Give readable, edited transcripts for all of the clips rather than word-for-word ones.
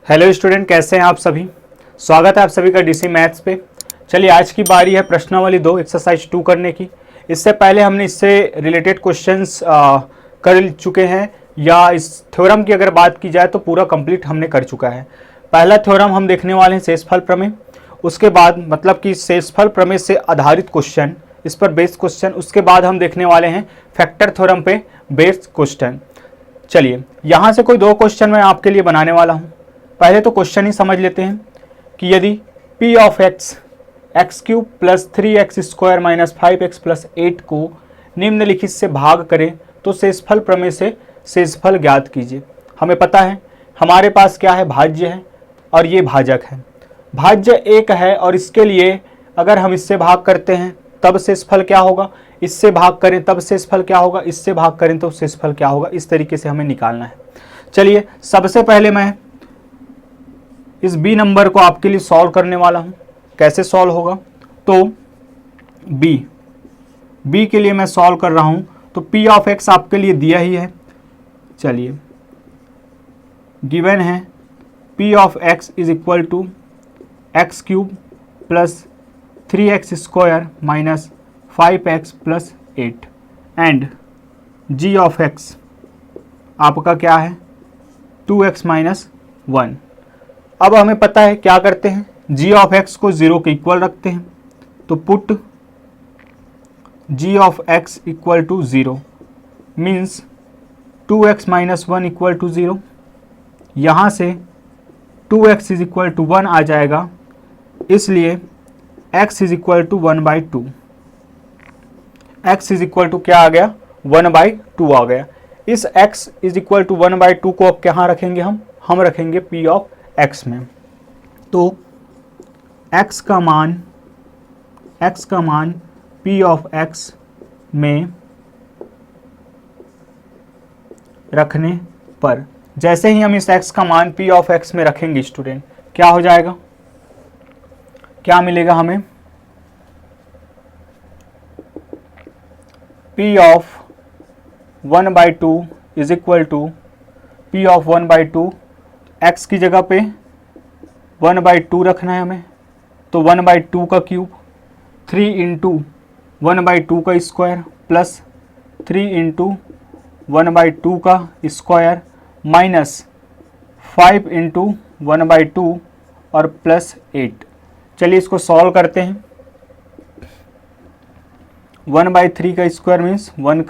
Hello student, कैसे हैं आप सभी। स्वागत है आप सभी का डीसी मैथ्स पे। चलिए आज की बारी है प्रश्नावली 2 एक्सरसाइज 2 करने की। इससे पहले हमने इससे रिलेटेड क्वेश्चंस कर चुके हैं, या इस थ्योरम की अगर बात की जाए तो पूरा कंप्लीट हमने कर चुका है। पहला थ्योरम हम देखने वाले हैं शेषफल प्रमेय, उसके बाद मतलब कि शेषफल प्रमेय से आधारित क्वेश्चन, इस पर बेस्ड क्वेश्चन, उसके बाद हम देखने वाले हैं फैक्टर थ्योरम पे बेस्ड क्वेश्चन। चलिए यहाँ से कोई 2 क्वेश्चन मैं आपके लिए बनाने वाला हूँ। पहले तो क्वेश्चन ही समझ लेते हैं कि यदि p of x x cube plus 3x square minus 5x plus 8 को निम्नलिखित से भाग करें तो शेषफल प्रमेय से शेषफल ज्ञात कीजिए। हमें पता है हमारे पास क्या है, भाज्य है और ये भाजक है। भाज्य 1 है और इसके लिए अगर हम इससे भाग करते हैं तब शेषफल क्या होगा, इससे भाग करें तब शेषफल क्या होगा, इससे भाग करें तो शेषफल क्या होगा। इस तरीके से हमें निकालना है। चलिए सबसे पहले मैं इस b नंबर को आपके लिए सॉल्व करने वाला हूं। कैसे सॉल्व होगा, तो b के लिए मैं सॉल्व कर रहा हूं। तो p ऑफ x आपके लिए दिया ही है। चलिए गिवन है p of x is equal to x cube plus 3x square minus 5x plus 8 and g of x आपका क्या है 2x माइनस 1। अब हमें पता है क्या करते हैं, g ऑफ x को 0 के इक्वल रखते हैं। तो put g of x equal to 0 means 2x minus 1 equal to 0। यहाँ से 2x इज इक्वल टू 1 आ जाएगा, इसलिए x is equal to 1/2। x is equal to क्या आ गया, 1/2 आ गया। इस x इज इक्वल टू 1/2 को अब कहाँ रखेंगे, हम रखेंगे p ऑफ x में। तो x का मान p ऑफ x में रखने पर, जैसे ही हम इस x का मान p ऑफ x में रखेंगे स्टूडेंट, क्या हो जाएगा, क्या मिलेगा हमें, p of 1/2 is equal to p of 1/2। x की जगह पे 1/2 रखना है हमें, तो 1/2 का क्यूब 3 इंटू 1/2 का स्क्वायर प्लस 3 इंटू 1/2 का स्क्वायर माइनस 5 इंटू 1/2 और प्लस 8। चलिए इसको सॉल्व करते हैं। 1/3 का स्क्वायर मीन्स 1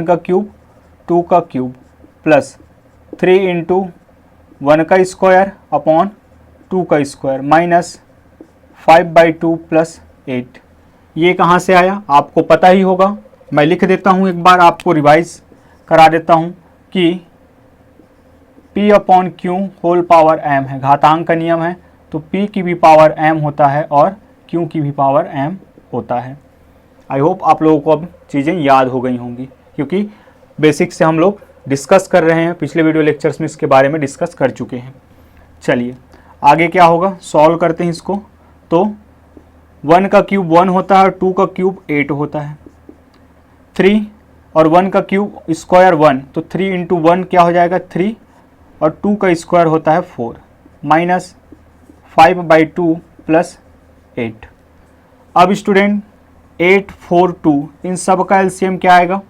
का क्यूब 2 का क्यूब प्लस 3 इंटू 1 का स्क्वायर अपॉन 2 का स्क्वायर माइनस 5/2 प्लस 8। ये कहाँ से आया आपको पता ही होगा, मैं लिख देता हूँ, एक बार आपको रिवाइज करा देता हूँ कि p upon q whole power m है, घातांक का नियम है। तो p की भी पावर m होता है और q की भी पावर m होता है। आई होप आप लोगों को अब चीज़ें याद हो गई होंगी, क्योंकि बेसिक से हम लोग डिस्कस कर रहे हैं, पिछले वीडियो लेक्चर्स में इसके बारे में डिस्कस कर चुके हैं। चलिए आगे क्या होगा, सॉल्व करते हैं इसको। तो 1 का क्यूब 1 होता है और 2 का क्यूब 8 होता है। 3 और 1 का क्यूब स्क्वायर 1, तो 3 इंटू 1 क्या हो जाएगा 3 और 2 का स्क्वायर होता है 4 माइनस 5/2 प्लस 8। अब स्टूडेंट 8, 4, 2 इन सब का एलसीएम क्या आएगा,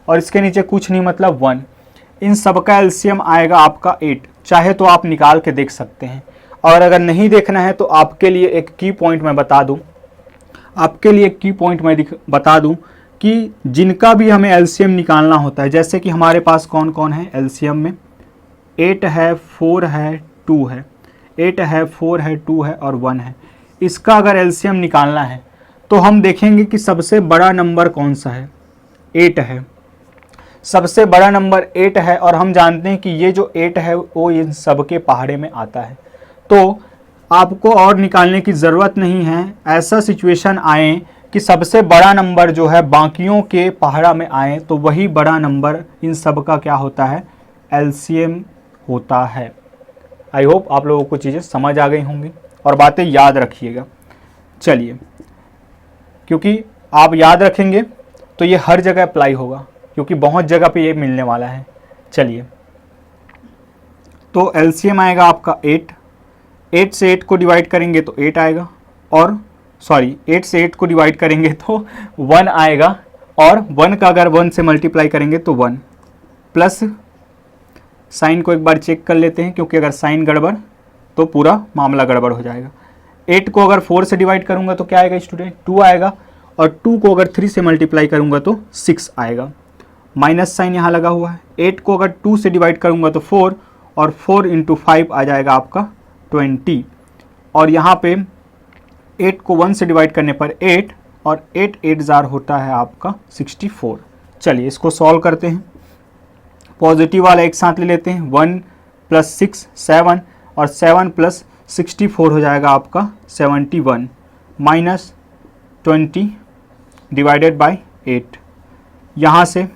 और इसके नीचे कुछ नहीं मतलब 1, इन सब का एलसीएम आएगा आपका 8। चाहे तो आप निकाल के देख सकते हैं, और अगर नहीं देखना है तो आपके लिए एक की पॉइंट मैं बता दूं, बता दूं कि जिनका भी हमें एलसीएम निकालना होता है, जैसे कि हमारे पास कौन कौन है एलसीएम में, 8 है, 4 है, 2 है, 8 है, 4 है, 2 है और 1 है। इसका अगर एलसीएम निकालना है तो हम देखेंगे कि सबसे बड़ा नंबर कौन सा है, 8 है। सबसे बड़ा नंबर 8 है और हम जानते हैं कि ये जो 8 है वो इन सब के पहाड़े में आता है। तो आपको और निकालने की ज़रूरत नहीं है। ऐसा सिचुएशन आए कि सबसे बड़ा नंबर जो है बाकियों के पहाड़ा में आए, तो वही बड़ा नंबर इन सब का क्या होता है, एलसीएम होता है। आई होप आप लोगों को चीज़ें समझ आ गई होंगी और बातें याद रखिएगा। चलिए, क्योंकि आप याद रखेंगे तो ये हर जगह अप्लाई होगा, क्योंकि बहुत जगह पे ये मिलने वाला है। चलिए तो एलसीएम आएगा आपका 8, 8 से 8 को डिवाइड करेंगे तो 8 आएगा, और सॉरी 8 से 8 को डिवाइड करेंगे तो 1 आएगा, और 1 का अगर 1 से मल्टीप्लाई करेंगे तो 1, प्लस साइन को एक बार चेक कर लेते हैं, क्योंकि अगर साइन गड़बड़ तो पूरा मामला गड़बड़ हो जाएगा। 8 को अगर 4 से डिवाइड करूंगा तो क्या आएगा स्टूडेंट, 2 आएगा, और 2 को अगर 3 से मल्टीप्लाई करूंगा तो 6 आएगा। माइनस साइन यहाँ लगा हुआ है। 8 को अगर 2 से डिवाइड करूंगा तो 4, और 4 इंटू 5 आ जाएगा आपका 20, और यहाँ पे 8 को 1 से डिवाइड करने पर 8, और 8 8 जार होता है आपका 64। चलिए इसको सॉल्व करते हैं। पॉजिटिव वाला एक साथ ले लेते हैं, 1 + 6 7, और 7 + 64 हो जाएगा आपका 71, माइनस 20 डिवाइडेड बाय 8। यहाँ से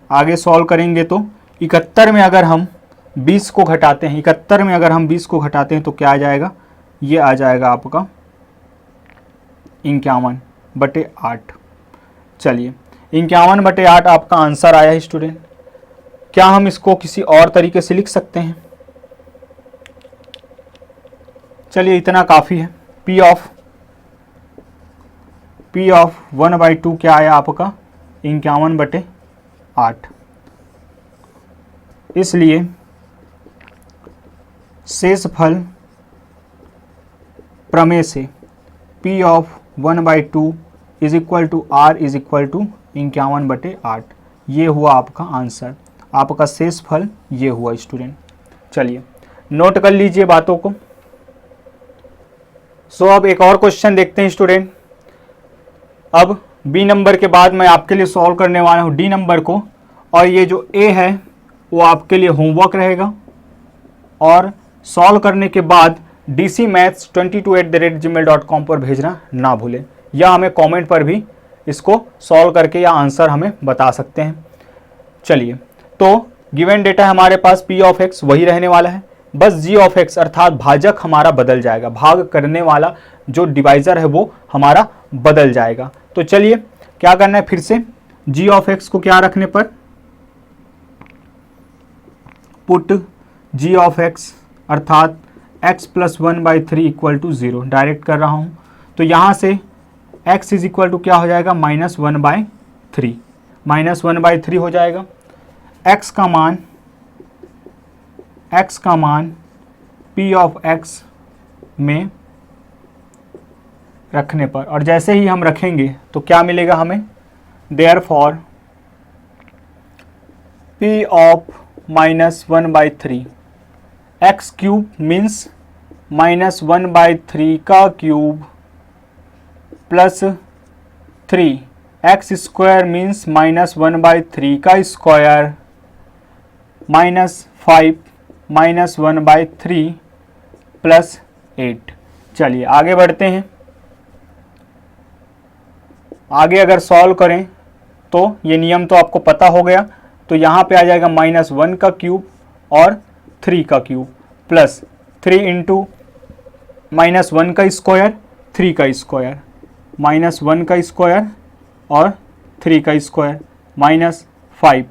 आगे सॉल्व करेंगे तो 71 में अगर हम 20 को घटाते हैं, 71 में अगर हम 20 को घटाते हैं तो क्या आ जाएगा, ये आ जाएगा आपका 51/8। चलिए 51/8 आपका आंसर आया है स्टूडेंट। क्या हम इसको किसी और तरीके से लिख सकते हैं? चलिए इतना काफ़ी है। P ऑफ 1/2 क्या आया आपका, 51/8। इसलिए शेषफल प्रमेय से P of 1/2 is equal to R is equal to 51/8। ये हुआ आपका आंसर, आपका शेषफल ये हुआ स्टूडेंट। चलिए नोट कर लीजिए बातों को। सो अब एक और क्वेश्चन देखते हैं स्टूडेंट। अब बी नंबर के बाद मैं आपके लिए सॉल्व करने वाला हूँ डी नंबर को, और ये जो ए है वो आपके लिए होमवर्क रहेगा, और सॉल्व करने के बाद dcmaths22@gmail.com पर भेजना ना भूलें, या हमें कमेंट पर भी इसको सॉल्व करके या आंसर हमें बता सकते हैं। चलिए तो गिवन डेटा हमारे पास p ऑफ x वही रहने वाला है, बस g ऑफ x अर्थात भाजक हमारा बदल जाएगा, भाग करने वाला जो डिवाइजर है वो हमारा बदल जाएगा। तो चलिए क्या करना है, फिर से g ऑफ x को क्या रखने पर, पुट g ऑफ x अर्थात x + 1/3 = 0 डायरेक्ट कर रहा हूँ। तो यहाँ से x इज इक्वल टू क्या हो जाएगा, -1/3, -1/3 हो जाएगा। x का मान p ऑफ x में रखने पर, और जैसे ही हम रखेंगे तो क्या मिलेगा हमें, therefore p of -1/3 x³ means -1/3 का क्यूब प्लस 3 x² मीन्स -1/3 का स्क्वायर -5 -1/3 + 8। चलिए आगे बढ़ते हैं। आगे अगर सॉल्व करें तो ये नियम तो आपको पता हो गया, तो यहाँ पे आ जाएगा -1 का क्यूब और 3 का क्यूब प्लस 3 इंटू -1 का स्क्वायर 3 का स्क्वायर, -1 का स्क्वायर और 3 का स्क्वायर -5।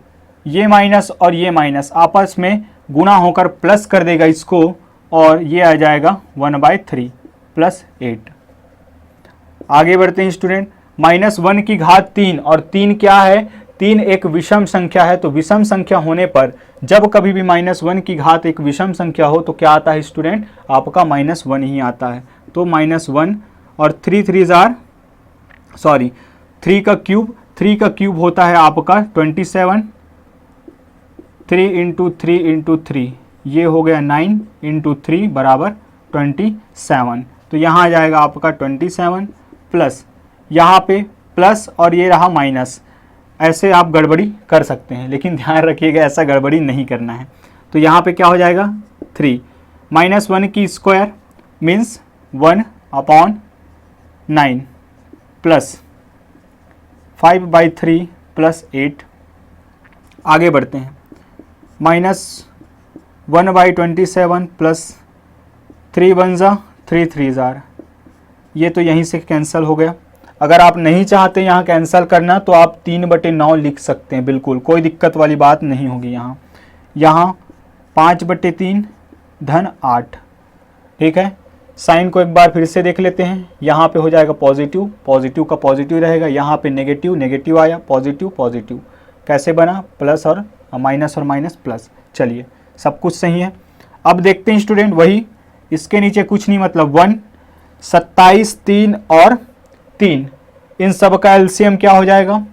ये माइनस और ये माइनस आपस में गुणा होकर प्लस कर देगा इसको, और ये आ जाएगा 1/3 + 8। आगे बढ़ते हैं स्टूडेंट। -1 की घात 3, और 3 क्या है, 3 एक विषम संख्या है। तो विषम संख्या होने पर जब कभी भी -1 की घात एक विषम संख्या हो तो क्या आता है स्टूडेंट, आपका -1 ही आता है। तो -1 और 3 का क्यूब, 3 का क्यूब होता है आपका 27, 3 इंटू 3 इंटू 3 ये हो गया 9 इंटू 3 बराबर 27। तो यहाँ आ जाएगा आपका 27 प्लस, यहाँ पे प्लस और ये रहा माइनस। ऐसे आप गड़बड़ी कर सकते हैं, लेकिन ध्यान रखिएगा ऐसा गड़बड़ी नहीं करना है। तो यहाँ पे क्या हो जाएगा 3, -1 की स्क्वायर मीन्स 1/9 प्लस 5/3 + 8। आगे बढ़ते हैं। -1/27 प्लस 3 1 जा 3 3 जार, ये तो यहीं से कैंसिल हो गया। अगर आप नहीं चाहते यहाँ कैंसिल करना तो आप 3/9 लिख सकते हैं, बिल्कुल कोई दिक्कत वाली बात नहीं होगी। यहाँ 5/3 धन 8। ठीक है, साइन को एक बार फिर से देख लेते हैं। यहाँ पे हो जाएगा पॉजिटिव, पॉजिटिव का पॉजिटिव रहेगा, यहाँ पे नेगेटिव, नेगेटिव आया, पॉजिटिव पॉजिटिव, कैसे बना, प्लस और माइनस प्लस। चलिए सब कुछ सही है। अब देखते हैं स्टूडेंट, वही इसके नीचे कुछ नहीं, मतलब 1, 27, 3 और 3, इन सब का एलसीएम क्या हो जाएगा।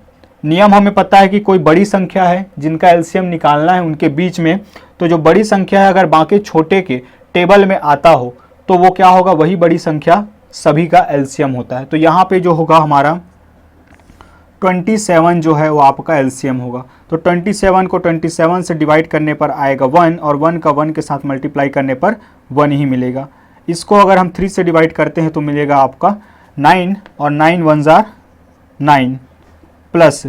नियम हमें पता है कि कोई बड़ी संख्या है जिनका एलसीएम निकालना है उनके बीच में, तो जो बड़ी संख्या है अगर बाकी छोटे के टेबल में आता हो तो वो क्या होगा, वही बड़ी संख्या सभी का एलसीएम होता है। तो यहाँ पे जो होगा हमारा 27 जो है वो आपका एलसीएम होगा। तो 27 को 27 से डिवाइड करने पर आएगा 1, और 1 का 1 के साथ मल्टीप्लाई करने पर 1 ही मिलेगा। इसको अगर हम 3 से डिवाइड करते हैं तो मिलेगा आपका 9, और 9 1 जार 9, प्लस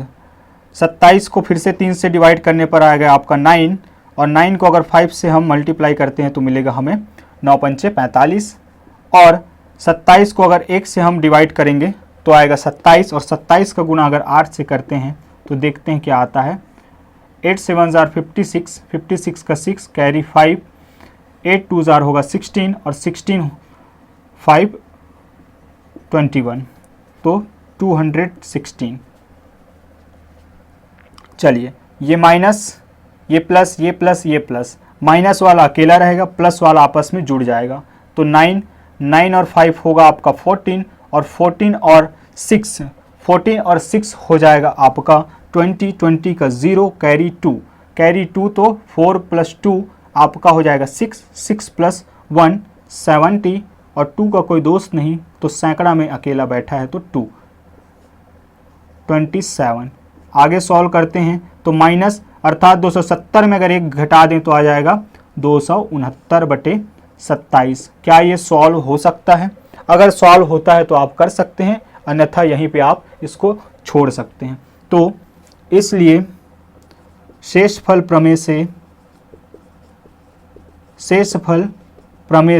27 को फिर से 3 से डिवाइड करने पर आएगा आपका 9, और 9 को अगर 5 से हम मल्टीप्लाई करते हैं तो मिलेगा हमें 9 पंचे 45, और 27 को अगर 1 से हम डिवाइड करेंगे तो आएगा 27, और 27 का गुना अगर 8 से करते हैं तो देखते हैं क्या आता है। 8 7 जार 56, 56 का 6 कैरी 5, 8 2 जार होगा 16, और 16 5 21, तो 216। चलिए ये माइनस, ये प्लस, ये प्लस, ये प्लस, माइनस वाला अकेला रहेगा, प्लस वाला आपस में जुड़ जाएगा। तो 9 9 और 5 होगा आपका 14, और 14 और 6 हो जाएगा आपका 20, 20 का 0 कैरी 2, कैरी 2, तो 4 + 2 आपका हो जाएगा 6, 6 + 1 70, और 2 का कोई दोस्त नहीं तो सैकड़ा में अकेला बैठा है तो 2 27। आगे सॉल्व करते हैं तो माइनस, अर्थात 270 में अगर एक घटा दें तो आ जाएगा 269/27। क्या ये सॉल्व हो सकता है? अगर सॉल्व होता है तो आप कर सकते हैं, अन्यथा यहीं पे आप इसको छोड़ सकते हैं। तो इसलिए शेषफल प्रमेय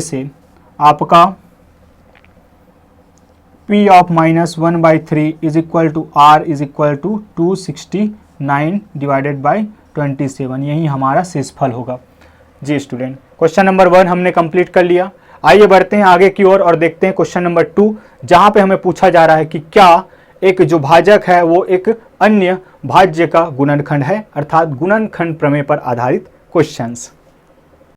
से आपका P of -1/3 is equal to R is equal to 269 divided by 27, यही हमारा शेषफल होगा। जी स्टूडेंट, क्वेश्चन नंबर 1 हमने कंप्लीट कर लिया। आइए बढ़ते हैं आगे की ओर और देखते हैं क्वेश्चन नंबर 2, जहां पे हमें पूछा जा रहा है कि क्या एक जो भाजक है वो एक अन्य भाज्य का गुणनखंड है, अर्थात गुणनखंड प्रमेय पर आधारित क्वेश्चंस।